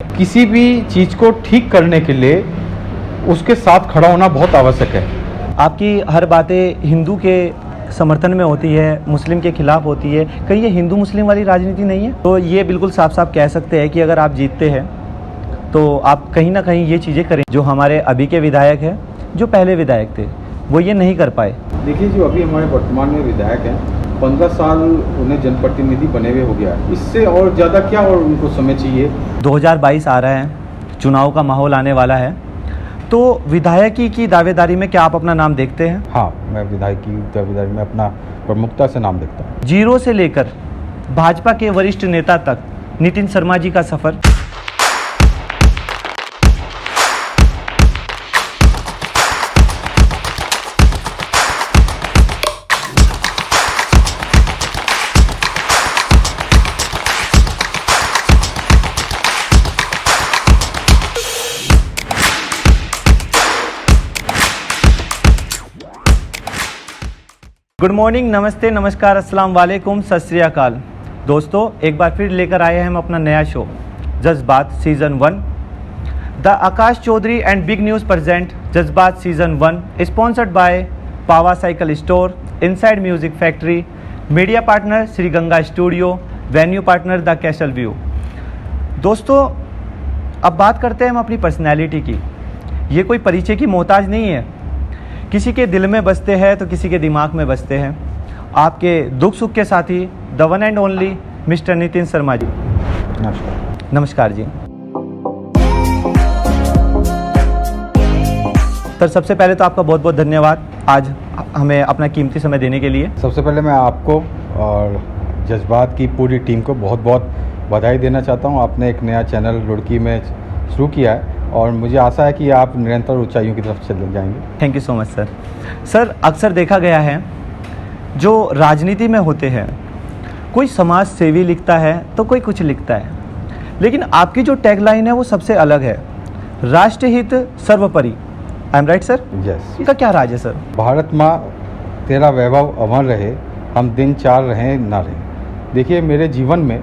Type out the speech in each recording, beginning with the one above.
किसी भी चीज़ को ठीक करने के लिए उसके साथ खड़ा होना बहुत आवश्यक है। आपकी हर बातें हिंदू के समर्थन में होती है, मुस्लिम के खिलाफ होती है। कहीं ये हिंदू मुस्लिम वाली राजनीति नहीं है? तो ये बिल्कुल साफ साफ कह सकते हैं कि अगर आप जीतते हैं तो आप कहीं ना कहीं ये चीज़ें करें जो हमारे अभी के विधायक हैं, जो पहले विधायक थे, वो ये नहीं कर पाए। देखिए, जो अभी हमारे वर्तमान में विधायक हैं, 15 साल उन्हें जनप्रतिनिधि बने हुए हो गया है। इससे और ज़्यादा क्या और उनको समय चाहिए? 2022 आ रहा है, चुनाव का माहौल आने वाला है, तो विधायकी की दावेदारी में क्या आप अपना नाम देखते हैं? हाँ, मैं विधायकी दावेदारी में अपना प्रमुखता से नाम देखता हूँ। जीरो से लेकर भाजपा के वरिष्ठ नेता तक नितिन शर्मा जी का सफ़र। गुड मॉर्निंग, नमस्ते, नमस्कार, अस्सलाम वालेकुम, सत श्री अकाल। दोस्तों, एक बार फिर लेकर आए हैं हम अपना नया show Jazbaat season 1। The Aakash Chaudhary and Big News present Jazbaat season 1 sponsored by Pawa cycle store, Inside Music Factory, media partner Shri Ganga studio, venue partner the Castle View. दोस्तों, अब बात करते हैं हम अपनी पर्सनैलिटी की। ये कोई परिचय की मोहताज नहीं है, किसी के दिल में बसते हैं तो किसी के दिमाग में बसते हैं। आपके दुख सुख के साथी the one and only mister Nitin Sharma ji. नमस्कार। नमस्कार जी। सर, सबसे पहले तो आपका बहुत बहुत धन्यवाद आज हमें अपना कीमती समय देने के लिए। सबसे पहले मैं आपको और जज्बात की पूरी टीम को बहुत बहुत बधाई देना चाहता हूँ। आपने एक नया चैनल रुड़की में शुरू किया है और मुझे आशा है कि आप निरंतर ऊंचाइयों की तरफ चले जाएंगे। Thank you so much sir. Sir, अक्सर देखा गया है जो राजनीति में होते हैं, कोई समाज सेवी लिखता है तो कोई कुछ लिखता है, लेकिन आपकी जो टैगलाइन है वो सबसे अलग है, राष्ट्रहित सर्वोपरि। I am right sir? Yes. इसका क्या राज है सर? भारत माँ तेरा वैभव अमर रहे, हम दिन चार रहें ना रहें। देखिए, मेरे जीवन में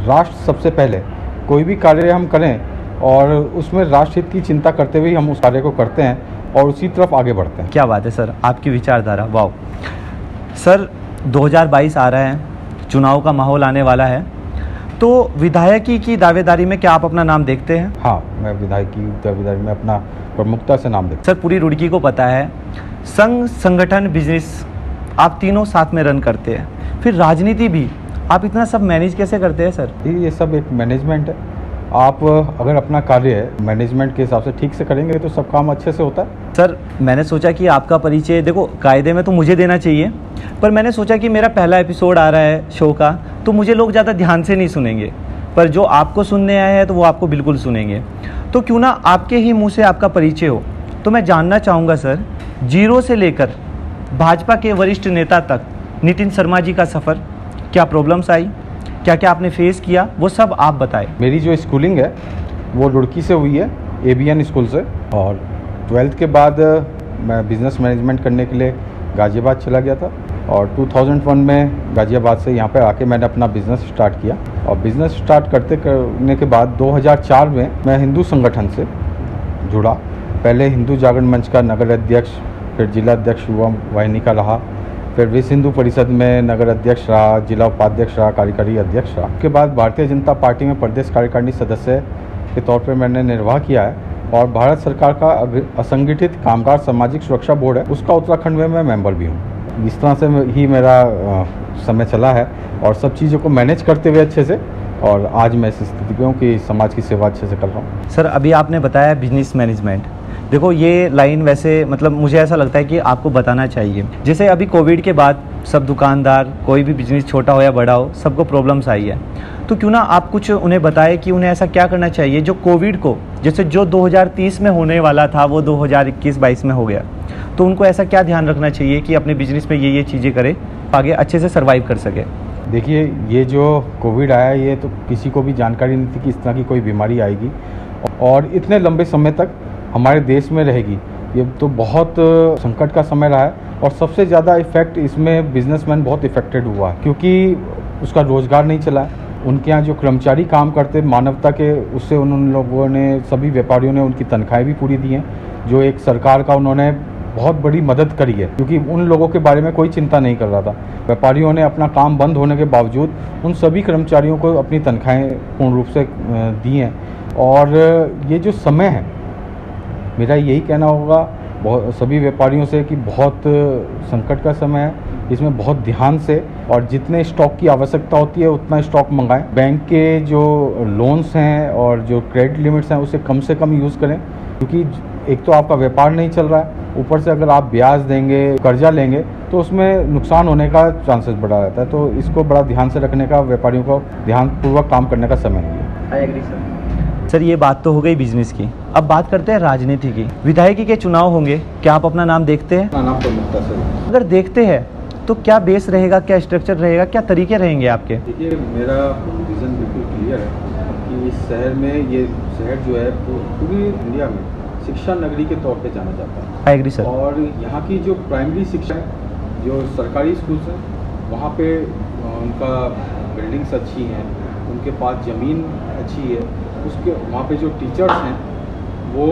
राष्ट्र सबसे पहले। कोई भी कार्य हम करें और उसमें राष्ट्रहित की चिंता करते हुए हम उस कार्य को करते हैं और उसी तरफ आगे बढ़ते हैं। क्या बात है सर, आपकी विचारधारा, वाह। सर, 2022 आ रहा है, चुनाव का माहौल आने वाला है, तो विधायकी की दावेदारी में क्या आप अपना नाम देखते हैं? हाँ, मैं विधायकी दावेदारी में अपना प्रमुखता से नाम देखता हूँ। सर, पूरी रुड़की को पता है, संघ, संगठन, बिजनेस आप तीनों साथ में रन करते हैं, फिर राजनीति भी, आप इतना सब मैनेज कैसे करते हैं सर? ये सब एक मैनेजमेंट है। आप अगर अपना कार्य मैनेजमेंट के हिसाब से ठीक से करेंगे तो सब काम अच्छे से होता है। सर, मैंने सोचा कि आपका परिचय, देखो कायदे में तो मुझे देना चाहिए, पर मैंने सोचा कि मेरा पहला एपिसोड आ रहा है शो का, तो मुझे लोग ज़्यादा ध्यान से नहीं सुनेंगे, पर जो आपको सुनने आए हैं तो वो आपको बिल्कुल सुनेंगे। तो क्यों ना आपके ही मुँह से आपका परिचय हो। तो मैं जानना चाहूँगा सर, जीरो से लेकर भाजपा के वरिष्ठ नेता तक नितिन शर्मा जी का सफ़र, क्या प्रॉब्लम्स आई, क्या क्या आपने फेस किया, वो सब आप बताएं। मेरी जो स्कूलिंग है वो रुड़की से हुई है, ABN स्कूल से, और 12th के बाद मैं बिज़नेस मैनेजमेंट करने के लिए गाज़ियाबाद चला गया था और 2001 में गाज़ियाबाद से यहाँ पे आके मैंने अपना बिज़नेस स्टार्ट किया। और बिज़नेस स्टार्ट करने के बाद 2004 में मैं हिंदू संगठन से जुड़ा। पहले हिंदू जागरण मंच का नगर अध्यक्ष, फिर जिला अध्यक्ष युवा वाहिनी का रहा, फिर विश्व हिंदू परिषद में नगर अध्यक्ष रहा, जिला उपाध्यक्ष रहा, कार्यकारी अध्यक्ष रहा। उसके बाद भारतीय जनता पार्टी में प्रदेश कार्यकारिणी सदस्य के तौर पर मैंने निर्वाह किया है और भारत सरकार का असंगठित कामगार सामाजिक सुरक्षा बोर्ड है, उसका उत्तराखंड में मैं मेंबर भी हूँ। इस तरह से ही मेरा समय चला है और सब चीज़ों को मैनेज करते हुए अच्छे से, और आज मैं इस स्थिति पे हूँ कि समाज की सेवा अच्छे से कर रहा हूँ। सर, अभी आपने बताया बिजनेस मैनेजमेंट, देखो ये लाइन वैसे मतलब मुझे ऐसा लगता है कि आपको बताना चाहिए। जैसे अभी कोविड के बाद सब दुकानदार, कोई भी बिजनेस छोटा हो या बड़ा हो, सबको प्रॉब्लम्स आई है, तो क्यों ना आप कुछ उन्हें बताएं कि उन्हें ऐसा क्या करना चाहिए जो कोविड को, जैसे जो 2030 में होने वाला था वो 2021-22 में हो गया, तो उनको ऐसा क्या ध्यान रखना चाहिए कि अपने बिजनेस में ये चीज़ें करें, आगे अच्छे से सर्वाइव कर सके। देखिए, ये जो कोविड आया, ये तो किसी को भी जानकारी नहीं थी कि इस तरह की कोई बीमारी आएगी और इतने लंबे समय तक हमारे देश में रहेगी। ये तो बहुत संकट का समय रहा है और सबसे ज़्यादा इफेक्ट इसमें बिजनेसमैन बहुत इफेक्टेड हुआ है, क्योंकि उसका रोज़गार नहीं चला है। उनके यहाँ जो कर्मचारी काम करते मानवता के, उससे उन लोगों ने, सभी व्यापारियों ने उनकी तनख्वाहें भी पूरी दी हैं, जो एक सरकार का उन्होंने बहुत बड़ी मदद करी है, क्योंकि उन लोगों के बारे में कोई चिंता नहीं कर रहा था। व्यापारियों ने अपना काम बंद होने के बावजूद उन सभी कर्मचारियों को अपनी तनख्वाहें पूर्ण रूप से दी हैं। और ये जो समय है, मेरा यही कहना होगा बहुत सभी व्यापारियों से कि बहुत संकट का समय है, इसमें बहुत ध्यान से और जितने स्टॉक की आवश्यकता होती है उतना स्टॉक मंगाएं। बैंक के जो लोन्स हैं और जो क्रेडिट लिमिट्स हैं उसे कम से कम यूज़ करें, क्योंकि एक तो आपका व्यापार नहीं चल रहा है, ऊपर से अगर आप ब्याज देंगे, कर्जा लेंगे तो उसमें नुकसान होने का चांसेस बढ़ा रहता है। तो इसको बड़ा ध्यान से रखने का, व्यापारियों को ध्यानपूर्वक काम करने का समय है। I agree sir. सर ये बात तो हो गई बिजनेस की, अब बात करते हैं राजनीति की। विधायकी के चुनाव होंगे, क्या आप अपना नाम देखते हैं? अपना नाम प्रमुखता से। अगर देखते हैं तो क्या बेस रहेगा, क्या स्ट्रक्चर रहेगा, क्या तरीके रहेंगे आपके? देखिए, मेरा विज़न बिल्कुल क्लियर है कि इस शहर में, ये शहर जो है पूरी इंडिया में शिक्षा नगरी के तौर पे जाना जाता है। I agree sir. और यहाँ की जो प्राइमरी शिक्षा है, जो सरकारी स्कूल्स हैं, वहाँ पे उनका बिल्डिंग्स अच्छी हैं, उनके पास ज़मीन अच्छी है, उसके वहाँ पे जो टीचर्स हैं वो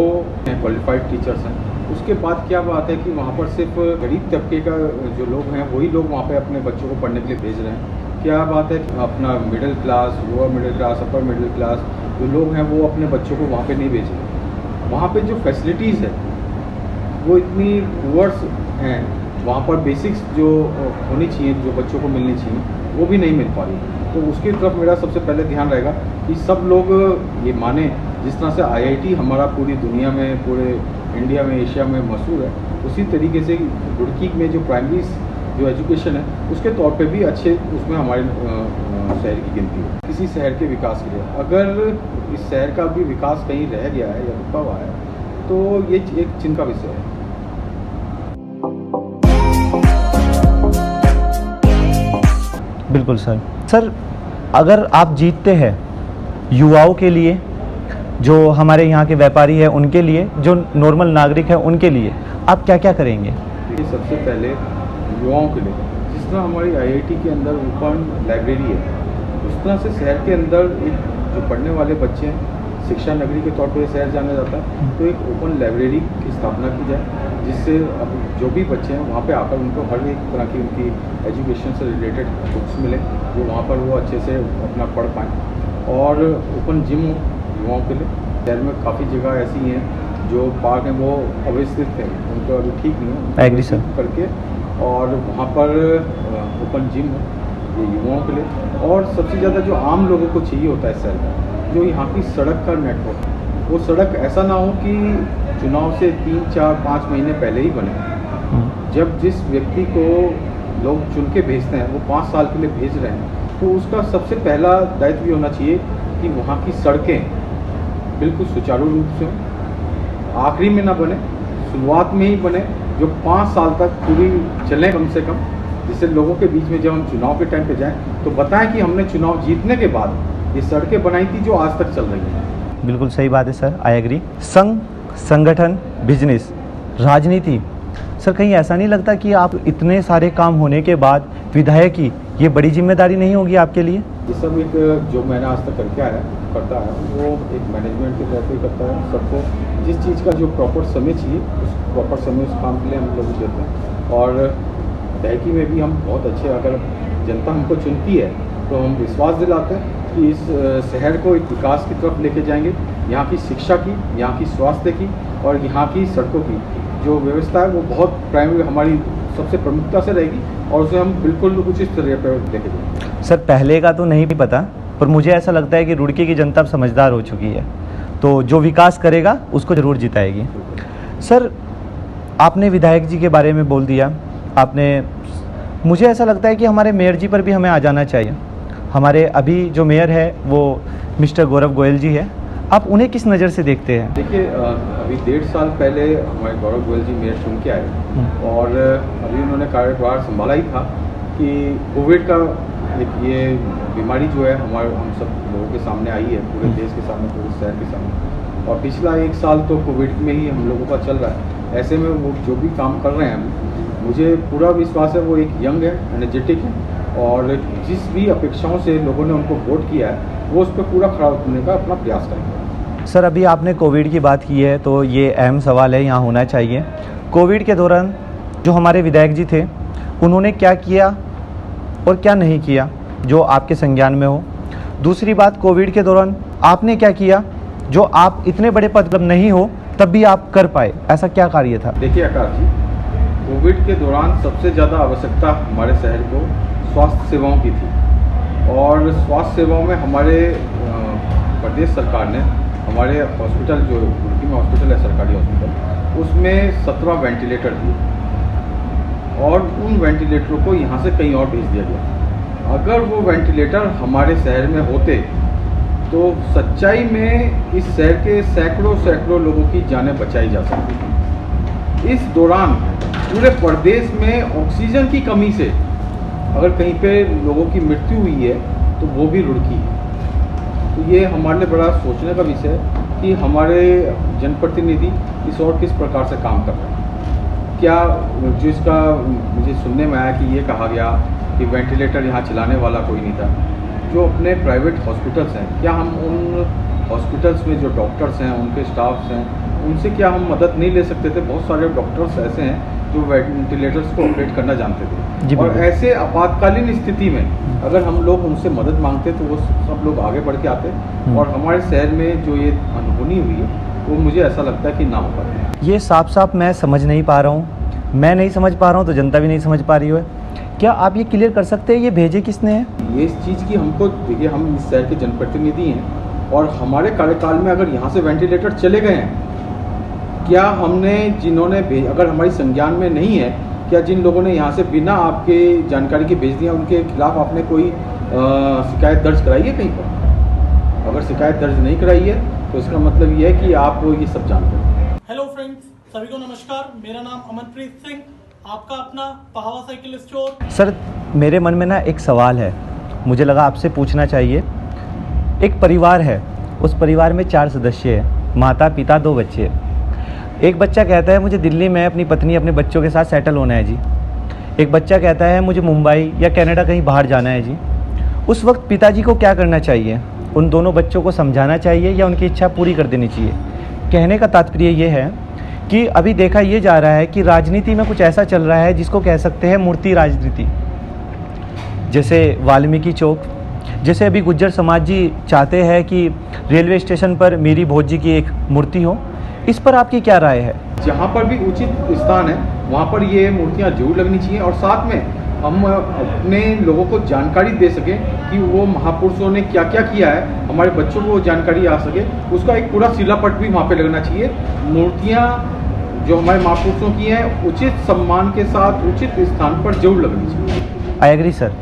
क्वालिफाइड टीचर्स हैं। उसके बाद क्या बात है कि वहाँ पर सिर्फ गरीब तबके का जो लोग हैं वही लोग वहाँ पे अपने बच्चों को पढ़ने के लिए भेज रहे हैं। क्या बात है कि अपना middle class, lower middle class, upper middle class जो लोग हैं वो अपने बच्चों को वहाँ पे नहीं भेज रहे। वहाँ पे जो फैसिलिटीज़ है वो इतनी पुअर्स हैं, वहाँ पर बेसिक्स जो होनी चाहिए, जो बच्चों को मिलनी चाहिए, वो भी नहीं मिल पा रही। तो उसकी तरफ मेरा सबसे पहले ध्यान रहेगा कि सब लोग ये माने, जिस तरह से IIT हमारा पूरी दुनिया में, पूरे इंडिया में, एशिया में मशहूर है, उसी तरीके से रुड़की में जो प्राइमरी जो एजुकेशन है उसके तौर पे भी अच्छे उसमें हमारे शहर की गिनती है। किसी शहर के विकास के लिए अगर इस शहर का भी विकास कहीं रह गया है या रुका हुआ है तो ये एक चिंता का विषय है। बिल्कुल सर। सर अगर आप जीतते हैं, युवाओं के लिए, जो हमारे यहाँ के व्यापारी हैं उनके लिए, जो नॉर्मल नागरिक हैं उनके लिए आप क्या क्या करेंगे? देखिए, सबसे पहले युवाओं के लिए जिस तरह हमारी IIT के अंदर ओपन लाइब्रेरी है, उस तरह से शहर के अंदर एक जो पढ़ने वाले बच्चे हैं, शिक्षा नगरी के तौर पर शहर जाना जाता है, तो एक ओपन लाइब्रेरी की स्थापना की जाए, जिससे अब जो भी बच्चे हैं वहाँ पे आकर उनको हर एक तरह की उनकी एजुकेशन से रिलेटेड बुक्स मिले, जो वहाँ पर वो अच्छे से अपना पढ़ पाएँ। और ओपन जिम युवाओं के लिए शहर में काफ़ी जगह ऐसी हैं जो पार्क हैं वो अव्यवस्थित हैं, उनको अभी ठीक नहीं है, एग्री सर। करके और वहाँ पर ओपन जिम हो ये युवाओं के लिए। और सबसे ज़्यादा जो आम लोगों को चाहिए होता है शहर में, जो यहाँ की सड़क का नेटवर्क, वो सड़क ऐसा ना हो कि चुनाव से 3, 4, 5 महीने पहले ही बने। जब जिस व्यक्ति को लोग चुन के भेजते हैं वो 5 साल के लिए भेज रहे हैं, तो उसका सबसे पहला दायित्व ये होना चाहिए कि वहाँ की सड़कें बिल्कुल सुचारू रूप से हों, आखिरी में ना बने, शुरुआत में ही बने, जो 5 साल तक पूरी चलें कम से कम, जिससे लोगों के बीच में जब हम चुनाव के टाइम पे जाएं तो बताएं कि हमने चुनाव जीतने के बाद ये सड़कें बनाई थी जो आज तक चल रही हैं। बिल्कुल सही बात है सर, आई एग्री। संघ, संगठन, बिजनेस, राजनीति, सर कहीं ऐसा नहीं लगता कि आप इतने सारे काम होने के बाद विधायकी, ये बड़ी जिम्मेदारी नहीं होगी आपके लिए? ये सब एक जो मैंने आज तक करके आया करता है वो एक मैनेजमेंट के तौर पे करता है। सबको जिस चीज़ का जो प्रॉपर समय चाहिए उस प्रॉपर समय उस काम के लिए हम लोग देते हैं। और विधायकी में भी हम बहुत अच्छे, अगर जनता हमको चुनती है तो हम विश्वास दिलाते हैं कि इस शहर को एक विकास की तरफ लेके जाएंगे। यहाँ की शिक्षा की, यहाँ की स्वास्थ्य की और यहाँ की सड़कों की जो व्यवस्था है वो बहुत प्राइमरी हमारी सबसे प्रमुखता से रहेगी और उसे हम बिल्कुल उचित स्तरीय पर लेके जाएंगे। सर पहले का तो नहीं पता, पर मुझे ऐसा लगता है कि रुड़की की जनता अब समझदार हो चुकी है, तो जो विकास करेगा उसको ज़रूर जिताएगी। सर आपने विधायक जी के बारे में बोल दिया आपने, मुझे ऐसा लगता है कि हमारे मेयर जी पर भी हमें आ जाना चाहिए। हमारे अभी जो मेयर है वो मिस्टर गौरव गोयल जी है, आप उन्हें किस नज़र से देखते हैं? देखिए, अभी 1.5 साल पहले हमारे गौरव गोयल जी मेयर चुन के आए और अभी उन्होंने कार्यभार संभाला ही था कि कोविड का एक ये बीमारी जो है हम सब लोगों के सामने आई है, पूरे देश के सामने, पूरे शहर के सामने। और पिछला 1 साल तो कोविड में ही हम लोगों का चल रहा है। ऐसे में वो जो भी काम कर रहे हैं, मुझे पूरा विश्वास है वो एक यंग है, एनर्जेटिक है और जिस भी अपेक्षाओं से लोगों ने उनको वोट किया है वो उस पर पूरा खड़ा उतरने का अपना प्रयास करेंगे। सर, अभी आपने कोविड की बात की है तो ये अहम सवाल है, यहाँ होना चाहिए। कोविड के दौरान जो हमारे विधायक जी थे उन्होंने क्या किया और क्या नहीं किया जो आपके संज्ञान में हो। दूसरी बात, कोविड के दौरान आपने क्या किया जो आप इतने बड़े पद पर नहीं हो तब भी आप कर पाए, ऐसा क्या कार्य था? देखिए आकाश जी, कोविड के दौरान सबसे ज़्यादा आवश्यकता हमारे शहर को स्वास्थ्य सेवाओं की थी और स्वास्थ्य सेवाओं में हमारे प्रदेश सरकार ने हमारे हॉस्पिटल जो रुड़की में हॉस्पिटल है, सरकारी हॉस्पिटल, उसमें 17 वेंटिलेटर दिए और उन वेंटिलेटरों को यहाँ से कहीं और भेज दिया गया। अगर वो वेंटिलेटर हमारे शहर में होते तो सच्चाई में इस शहर के सैकड़ों लोगों की जानें बचाई जा सकती थी। इस दौरान पूरे प्रदेश में ऑक्सीजन की कमी से अगर कहीं पे लोगों की मृत्यु हुई है तो वो भी रुड़की है। तो ये हमारे लिए बड़ा सोचने का विषय है कि हमारे जनप्रतिनिधि इस और किस प्रकार से काम कर रहे हैं। क्या जो इसका मुझे सुनने में आया कि ये कहा गया कि वेंटिलेटर यहाँ चलाने वाला कोई नहीं था। जो अपने प्राइवेट हॉस्पिटल्स हैं, क्या हम उन हॉस्पिटल्स में जो डॉक्टर्स हैं, उनके स्टाफ्स हैं, उनसे क्या हम मदद नहीं ले सकते थे? बहुत सारे डॉक्टर्स ऐसे हैं जो वेंटिलेटर्स को ऑपरेट करना जानते थे और ऐसे आपातकालीन स्थिति में अगर हम लोग उनसे मदद मांगते तो वो सब लोग आगे बढ़ के आते और हमारे शहर में जो ये अनहोनी हुई है वो मुझे ऐसा लगता है कि ना हो पाती। ये साफ साफ मैं समझ नहीं पा रहा हूँ, मैं नहीं समझ पा रहा हूँ तो जनता भी नहीं समझ पा रही है। क्या आप ये क्लियर कर सकते हैं ये भेजे किसने हैं? ये इस चीज़ की हमको, देखिए हम इस शहर के जनप्रतिनिधि हैं और हमारे कार्यकाल में अगर यहाँ से वेंटिलेटर चले गए हैं, क्या हमने जिन्होंने अगर हमारी संज्ञान में नहीं है, क्या जिन लोगों ने यहाँ से बिना आपके जानकारी के भेज दिया उनके खिलाफ आपने कोई शिकायत दर्ज कराई है कहीं पर? अगर शिकायत दर्ज नहीं कराई है तो इसका मतलब ये है कि आप ये सब जानते हैं। हेलो फ्रेंड्स, सभी को नमस्कार। मेरा नाम अमनप्रीत सिंह, आपका अपना पहावा साइकिल स्टोर। सर, मेरे मन में ना एक सवाल है, मुझे लगा आपसे पूछना चाहिए। एक परिवार है, उस परिवार में 4 सदस्य हैं, माता पिता 2 बच्चे। एक बच्चा कहता है मुझे दिल्ली में अपनी पत्नी अपने बच्चों के साथ सेटल होना है जी। एक बच्चा कहता है मुझे मुंबई या कनाडा कहीं बाहर जाना है जी। उस वक्त पिताजी को क्या करना चाहिए? उन दोनों बच्चों को समझाना चाहिए या उनकी इच्छा पूरी कर देनी चाहिए? कहने का तात्पर्य ये है कि अभी देखा ये जा रहा है कि राजनीति में कुछ ऐसा चल रहा है जिसको कह सकते हैं मूर्ति राजनीति। जैसे वाल्मीकि चौक, जैसे अभी गुज्जर समाज जी चाहते हैं कि रेलवे स्टेशन पर मेरी भोज जी की एक मूर्ति हो, इस पर आपकी क्या राय है? जहाँ पर भी उचित स्थान है वहाँ पर ये मूर्तियाँ जरूर लगनी चाहिए और साथ में हम अपने लोगों को जानकारी दे सकें कि वो महापुरुषों ने क्या क्या किया है, हमारे बच्चों को वो जानकारी आ सके। उसका एक पूरा शिलापट भी वहाँ पे लगना चाहिए। मूर्तियाँ जो हमारे महापुरुषों की हैं उचित सम्मान के साथ उचित स्थान पर जरूर लगनी चाहिए। I agree sir.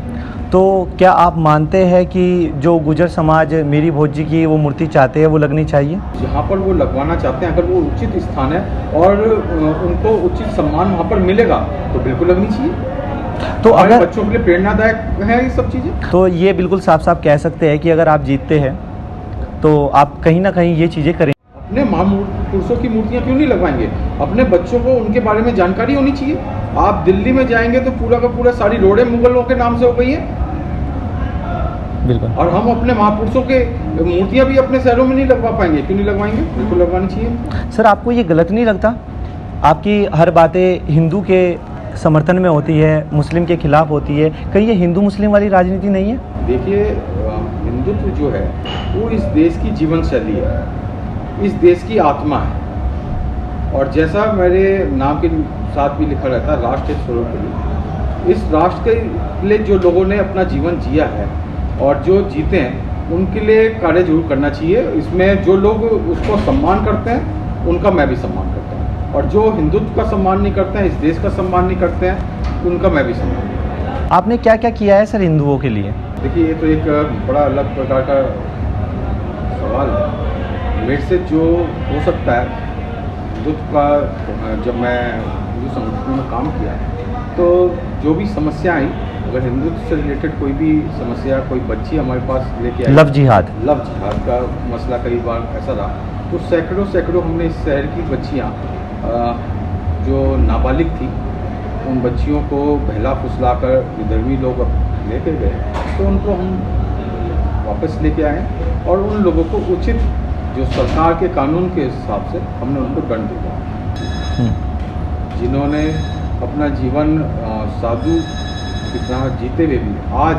तो क्या आप मानते हैं कि जो गुजर समाज मेरी भोज जी की वो मूर्ति चाहते हैं वो लगनी चाहिए? जहाँ पर वो लगवाना चाहते हैं, अगर वो उचित स्थान है और उनको उचित सम्मान वहाँ पर मिलेगा तो बिल्कुल लगनी चाहिए। तो अगर बच्चों के लिए प्रेरणादायक है ये सब चीज़ें, तो ये बिल्कुल साफ साफ कह सकते हैं कि अगर आप जीतते हैं तो आप कहीं ना कहीं ये चीज़ें करें। अपने महापुरुषों की मूर्तियाँ क्यों नहीं लगवाएंगे? अपने बच्चों को उनके बारे में जानकारी होनी चाहिए। आप दिल्ली में जाएंगे तो पूरा का पूरा सारी रोडें मुगलों के नाम से हो गई है। बिल्कुल। और हम अपने महापुरुषों के मूर्तियाँ भी अपने शहरों में नहीं लगवा पाएंगे? क्यों नहीं लगवाएंगे? बिल्कुल लगवानी चाहिए। सर, आपको ये गलत नहीं लगता? आपकी हर बातें हिंदू के समर्थन में होती है, मुस्लिम के खिलाफ होती है, कहीं ये हिंदू मुस्लिम वाली राजनीति नहीं है? देखिए, हिंदुत्व जो है वो इस देश की जीवन शैली है, इस देश की आत्मा है। और जैसा मेरे नाम के साथ भी लिखा रहता है, राष्ट्र एक सर्वोपरि। इस राष्ट्र के लिए जो लोगों ने अपना जीवन जिया है और जो जीते हैं उनके लिए कार्य जरूर करना चाहिए। इसमें जो लोग उसको सम्मान करते हैं उनका मैं भी सम्मान करता हूँ, और जो हिंदुत्व का सम्मान नहीं करते हैं, इस देश का सम्मान नहीं करते हैं, उनका मैं भी सम्मान करता हूँ। आपने क्या क्या किया है सर हिंदुओं के लिए? देखिए, ये तो एक बड़ा अलग प्रकार का सवाल है। मेरे से जो हो सकता है हिंदुत्व का, जब मैं हिंदू संगठन में काम किया तो जो भी समस्या आई, अगर हिंदुत्व से रिलेटेड कोई भी समस्या, कोई बच्ची हमारे पास लेके आई, लव जिहाद का मसला कई बार ऐसा रहा, तो सैकड़ों हमने इस शहर की बच्चियाँ जो नाबालिग थी उन बच्चियों को बहला फुसला कर विधर्मी लोग लेके गए तो उनको हम वापस लेके आए और उन लोगों को उचित जो सरकार के कानून के हिसाब से हमने उनको दंड दिया। जिन्होंने अपना जीवन साधु की तरह जीते हुए भी आज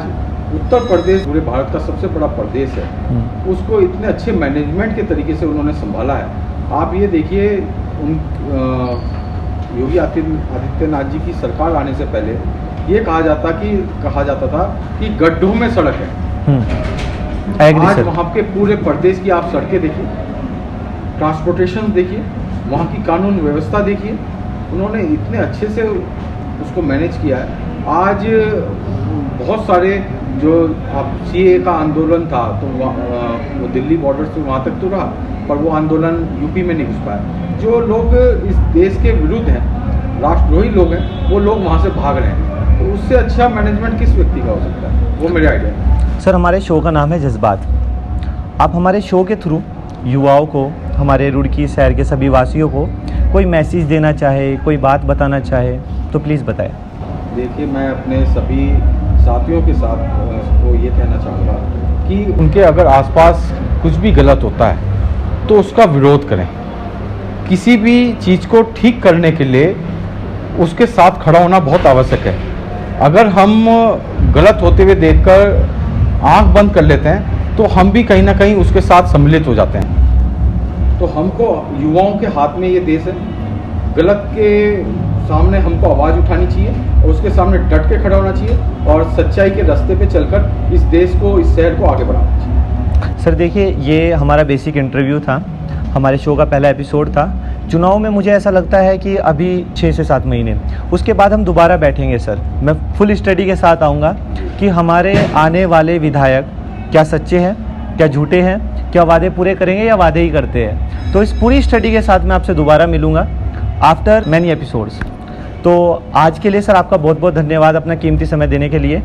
उत्तर प्रदेश पूरे भारत का सबसे बड़ा प्रदेश है, उसको इतने अच्छे मैनेजमेंट के तरीके से उन्होंने संभाला है। आप ये देखिए योगी आदित्यनाथ जी की सरकार आने से पहले ये कहा जाता था कि गड्ढों में सड़क है। आज वहाँ के पूरे प्रदेश की आप सड़कें देखिए, ट्रांसपोर्टेशन देखिए, वहाँ की कानून व्यवस्था देखिए, उन्होंने इतने अच्छे से उसको मैनेज किया है। आज बहुत सारे जो आप सीए का आंदोलन था तो वो दिल्ली बॉर्डर से वहाँ तक तो रहा, पर वो आंदोलन यूपी में नहीं घुस पाया। जो लोग इस देश के विरुद्ध हैं, राष्ट्रद्रोही लोग हैं, वो लोग वहाँ से भाग रहे हैं। तो उससे अच्छा मैनेजमेंट किस व्यक्ति का हो सकता है, वो मेरे आइडिया है। सर, हमारे शो का नाम है जज्बात। आप हमारे शो के थ्रू युवाओं को, हमारे रुड़की शहर के सभी वासियों को कोई मैसेज देना चाहे, कोई बात बताना चाहे तो प्लीज़ बताएं। देखिए, मैं अपने सभी साथियों के साथ को ये कहना चाहूँगा कि उनके अगर आसपास कुछ भी गलत होता है तो उसका विरोध करें। किसी भी चीज़ को ठीक करने के लिए उसके साथ खड़ा होना बहुत आवश्यक है। अगर हम गलत होते हुए देखकर आंख बंद कर लेते हैं तो हम भी कहीं ना कहीं उसके साथ सम्मिलित हो जाते हैं। तो हमको युवाओं के हाथ में ये देश है, गलत के सामने हमको आवाज़ उठानी चाहिए और उसके सामने डट के खड़ा होना चाहिए और सच्चाई के रास्ते पे चलकर इस देश को, इस शहर को आगे बढ़ाना चाहिए। सर देखिए, ये हमारा बेसिक इंटरव्यू था, हमारे शो का पहला एपिसोड था। चुनाव में मुझे ऐसा लगता है कि अभी 6 से 7 महीने, उसके बाद हम दोबारा बैठेंगे सर। मैं फुल स्टडी के साथ आऊँगा कि हमारे आने वाले विधायक क्या सच्चे हैं, क्या झूठे हैं, क्या वादे पूरे करेंगे या वादे ही करते हैं। तो इस पूरी स्टडी के साथ मैं आपसे दोबारा मिलूँगा आफ्टर मैनी एपिसोड्स। तो आज के लिए सर आपका बहुत बहुत धन्यवाद अपना कीमती समय देने के लिए।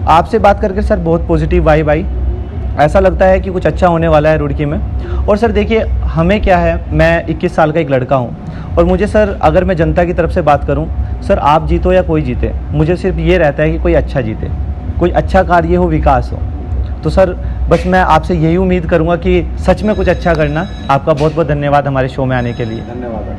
आपसे बात करके सर बहुत पॉजिटिव वाइब आई, ऐसा लगता है कि कुछ अच्छा होने वाला है रुड़की में। और सर देखिए, हमें क्या है, मैं 21 साल का एक लड़का हूँ और मुझे सर, अगर मैं जनता की तरफ से बात करूँ सर, आप जीतो या कोई जीते, मुझे सिर्फ ये रहता है कि कोई अच्छा जीते, कोई अच्छा कार्य हो, विकास हो। तो सर बस मैं आपसे यही उम्मीद करूँगा कि सच में कुछ अच्छा करना। आपका बहुत बहुत धन्यवाद हमारे शो में आने के लिए। धन्यवाद।